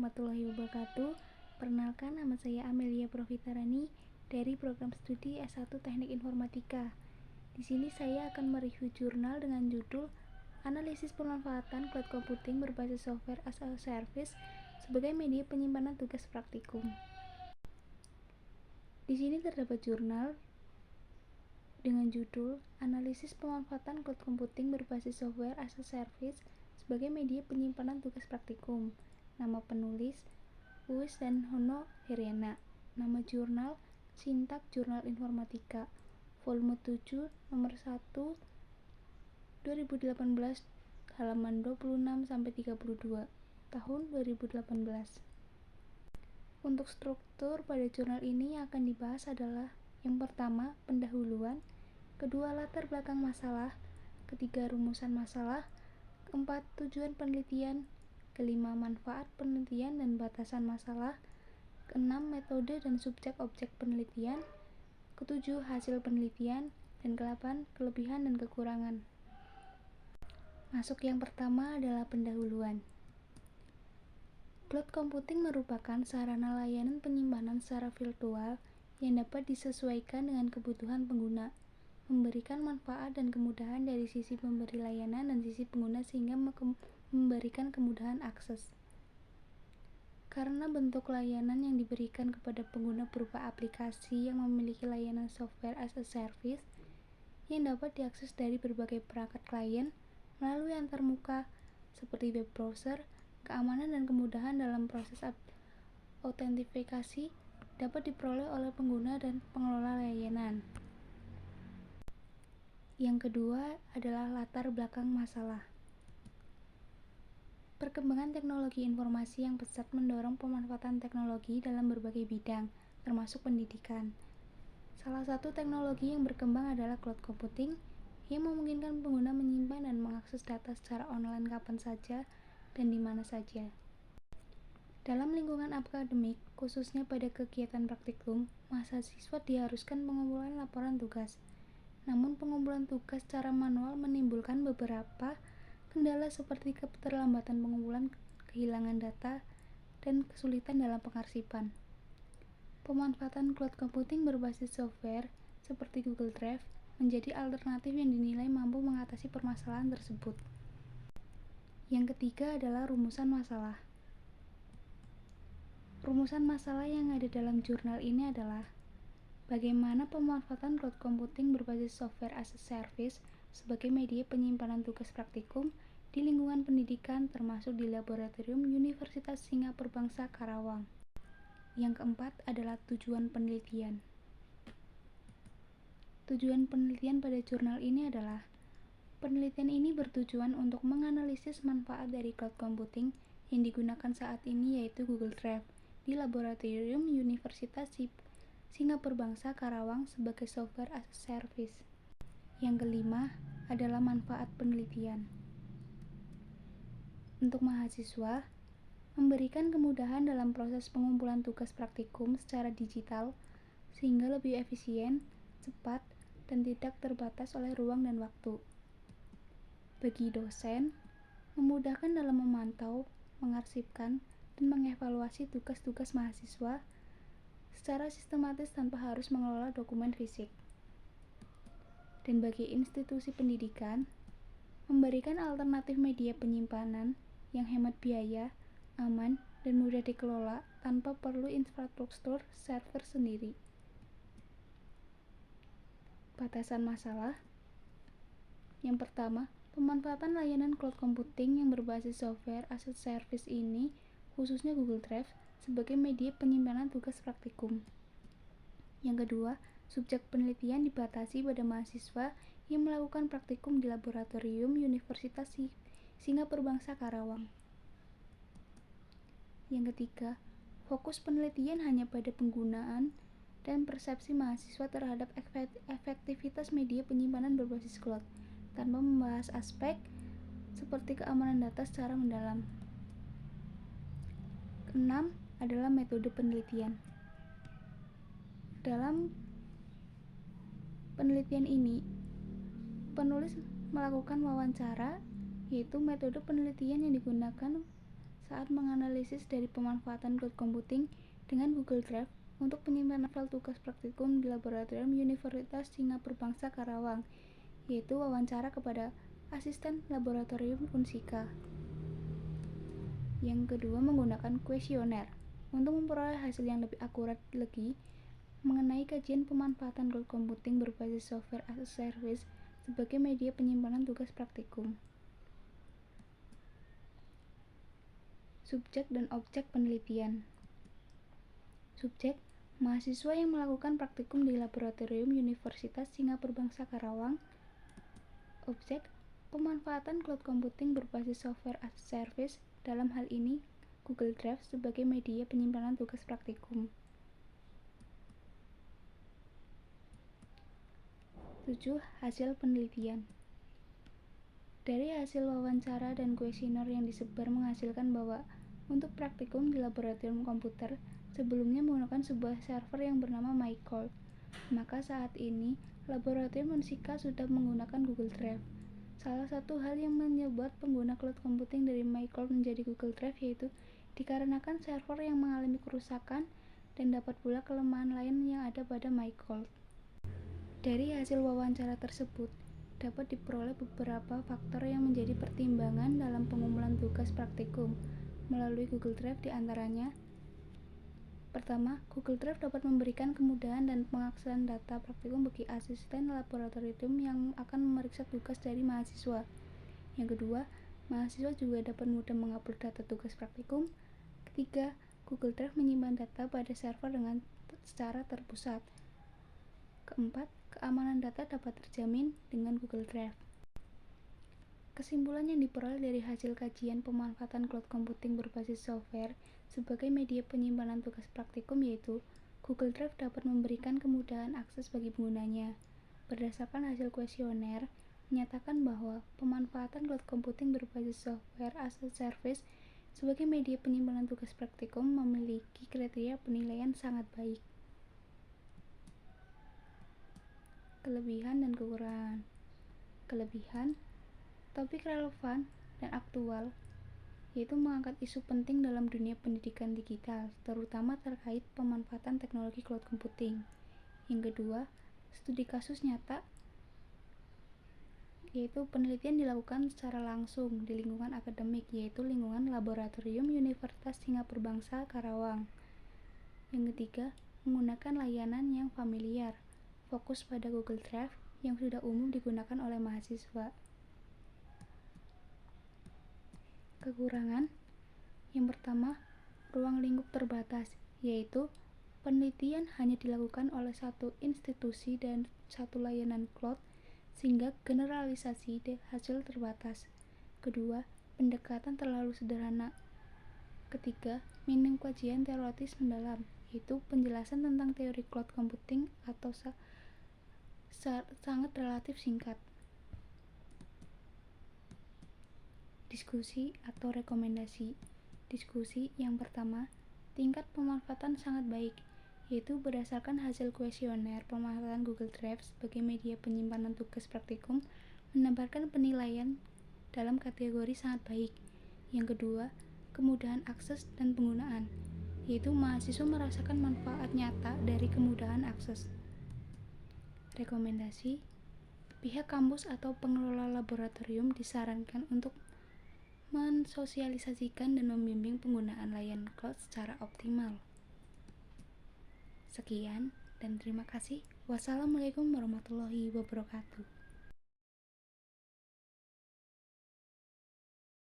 warahmatullahi wabarakatuh. Perkenalkan, nama saya Amelia Profitarani dari program studi S1 Teknik Informatika. Di sini saya akan mereview jurnal dengan judul Analisis Pemanfaatan Cloud Computing Berbasis Software as a Service sebagai media penyimpanan tugas praktikum. Di sini terdapat jurnal dengan judul Analisis Pemanfaatan Cloud Computing Berbasis Software as a Service sebagai media penyimpanan tugas praktikum. Nama penulis Uwais dan Hono Heriana. Nama jurnal Sintak Jurnal Informatika, volume 7, nomor 1, 2018, halaman 26-32, tahun 2018. Untuk struktur pada jurnal ini yang akan dibahas adalah: yang pertama, pendahuluan; kedua, latar belakang masalah; ketiga, rumusan masalah; keempat, tujuan penelitian; kelima, manfaat penelitian dan batasan masalah; keenam, metode dan subjek objek penelitian; ketujuh, hasil penelitian; dan kedelapan, kelebihan dan kekurangan. Masuk yang pertama adalah pendahuluan. Cloud computing merupakan sarana layanan penyimpanan secara virtual yang dapat disesuaikan dengan kebutuhan pengguna, memberikan manfaat dan kemudahan dari sisi pemberi layanan dan sisi pengguna sehingga memberikan kemudahan akses. Karena bentuk layanan yang diberikan kepada pengguna berupa aplikasi yang memiliki layanan software as a service yang dapat diakses dari berbagai perangkat klien melalui antarmuka seperti web browser, keamanan dan kemudahan dalam proses autentifikasi dapat diperoleh oleh pengguna dan pengelola layanan. Yang kedua adalah latar belakang masalah. Perkembangan teknologi informasi yang pesat mendorong pemanfaatan teknologi dalam berbagai bidang, termasuk pendidikan. Salah satu teknologi yang berkembang adalah cloud computing, yang memungkinkan pengguna menyimpan dan mengakses data secara online kapan saja dan di mana saja. Dalam lingkungan akademik, khususnya pada kegiatan praktikum, mahasiswa diharuskan pengumpulan laporan tugas. Namun pengumpulan tugas secara manual menimbulkan beberapa kendala seperti keterlambatan pengumpulan, kehilangan data, dan kesulitan dalam pengarsipan. Pemanfaatan cloud computing berbasis software seperti Google Drive menjadi alternatif yang dinilai mampu mengatasi permasalahan tersebut. Yang ketiga adalah rumusan masalah. Rumusan masalah yang ada dalam jurnal ini adalah: bagaimana pemanfaatan cloud computing berbasis software as a service sebagai media penyimpanan tugas praktikum di lingkungan pendidikan termasuk di laboratorium Universitas Singapura Bangsa Karawang. Yang keempat adalah tujuan penelitian. Tujuan penelitian pada jurnal ini adalah: penelitian ini bertujuan untuk menganalisis manfaat dari cloud computing yang digunakan saat ini, yaitu Google Drive, di laboratorium Universitas Singapura Bangsa Karawang sebagai software as a service. Yang kelima adalah manfaat penelitian. Untuk mahasiswa, memberikan kemudahan dalam proses pengumpulan tugas praktikum secara digital sehingga lebih efisien, cepat, dan tidak terbatas oleh ruang dan waktu. Bagi dosen, memudahkan dalam memantau, mengarsipkan, dan mengevaluasi tugas-tugas mahasiswa secara sistematis tanpa harus mengelola dokumen fisik. Dan bagi institusi pendidikan, memberikan alternatif media penyimpanan yang hemat biaya, aman, dan mudah dikelola tanpa perlu infrastruktur server sendiri. Batasan masalah. Yang pertama, pemanfaatan layanan cloud computing yang berbasis software as a service ini, khususnya Google Drive, sebagai media penyimpanan tugas praktikum. Yang kedua, subjek penelitian dibatasi pada mahasiswa yang melakukan praktikum di laboratorium Universitas Singapura Bangsa Karawang. Yang ketiga, fokus penelitian hanya pada penggunaan dan persepsi mahasiswa terhadap efektivitas media penyimpanan berbasis cloud, tanpa membahas aspek seperti keamanan data secara mendalam. Keenam adalah metode penelitian. Dalam penelitian ini, penulis melakukan wawancara, yaitu metode penelitian yang digunakan saat menganalisis dari pemanfaatan cloud computing dengan Google Drive untuk penyimpanan file tugas praktikum di Laboratorium Universitas Singapura Bangsa Karawang, yaitu wawancara kepada asisten laboratorium Unsika. Yang kedua, menggunakan kuesioner untuk memperoleh hasil yang lebih akurat lagi mengenai kajian pemanfaatan cloud computing berbasis software as a service sebagai media penyimpanan tugas praktikum. Subjek dan objek penelitian. Subjek, mahasiswa yang melakukan praktikum di Laboratorium Universitas Singapura Bangsa Karawang. Objek, pemanfaatan cloud computing berbasis software as a service, dalam hal ini Google Drive sebagai media penyimpanan tugas praktikum. 7. Hasil penelitian. Dari hasil wawancara dan kuesioner yang disebar menghasilkan bahwa untuk praktikum di laboratorium komputer sebelumnya menggunakan sebuah server yang bernama MyCloud. Maka saat ini laboratorium Unsika sudah menggunakan Google Drive. Salah satu hal yang menyebabkan pengguna cloud computing dari MyCloud menjadi Google Drive yaitu dikarenakan server yang mengalami kerusakan dan dapat pula kelemahan lain yang ada pada MyCloud. Dari hasil wawancara tersebut dapat diperoleh beberapa faktor yang menjadi pertimbangan dalam pengumpulan tugas praktikum melalui Google Drive, diantaranya: pertama, Google Drive dapat memberikan kemudahan dan pengaksesan data praktikum bagi asisten laboratorium yang akan memeriksa tugas dari mahasiswa. Yang kedua, mahasiswa juga dapat mudah mengupload data tugas praktikum. Ketiga, Google Drive menyimpan data pada server dengan secara terpusat. Keempat, keamanan data dapat terjamin dengan Google Drive. Kesimpulan yang diperoleh dari hasil kajian pemanfaatan cloud computing berbasis software sebagai media penyimpanan tugas praktikum yaitu Google Drive dapat memberikan kemudahan akses bagi penggunanya. Berdasarkan hasil kuesioner, menyatakan bahwa pemanfaatan cloud computing berbasis software as a service sebagai media penyimpanan tugas praktikum memiliki kriteria penilaian sangat baik. Kelebihan dan kekurangan. Kelebihan, topik relevan dan aktual, yaitu mengangkat isu penting dalam dunia pendidikan digital, terutama terkait pemanfaatan teknologi cloud computing. Yang kedua, studi kasus nyata, yaitu penelitian dilakukan secara langsung di lingkungan akademik, yaitu lingkungan Laboratorium Universitas Singapura Bangsa Karawang. Yang ketiga, menggunakan layanan yang familiar, fokus pada Google Drive yang sudah umum digunakan oleh mahasiswa. Kekurangan, yang pertama, ruang lingkup terbatas, yaitu penelitian hanya dilakukan oleh satu institusi dan satu layanan cloud, sehingga generalisasi hasil terbatas. Kedua, pendekatan terlalu sederhana. Ketiga, minim kajian teoritis mendalam, yaitu penjelasan tentang teori cloud computing atau sangat relatif singkat. Diskusi atau rekomendasi. Diskusi yang pertama, tingkat pemanfaatan sangat baik, yaitu berdasarkan hasil kuesioner pemanfaatan Google Drive sebagai media penyimpanan tugas praktikum menambahkan penilaian dalam kategori sangat baik. Yang kedua, kemudahan akses dan penggunaan, yaitu mahasiswa merasakan manfaat nyata dari kemudahan akses. Rekomendasi, pihak kampus atau pengelola laboratorium disarankan untuk mensosialisasikan dan membimbing penggunaan layanan cloud secara optimal. Sekian dan terima kasih. Wassalamualaikum warahmatullahi wabarakatuh.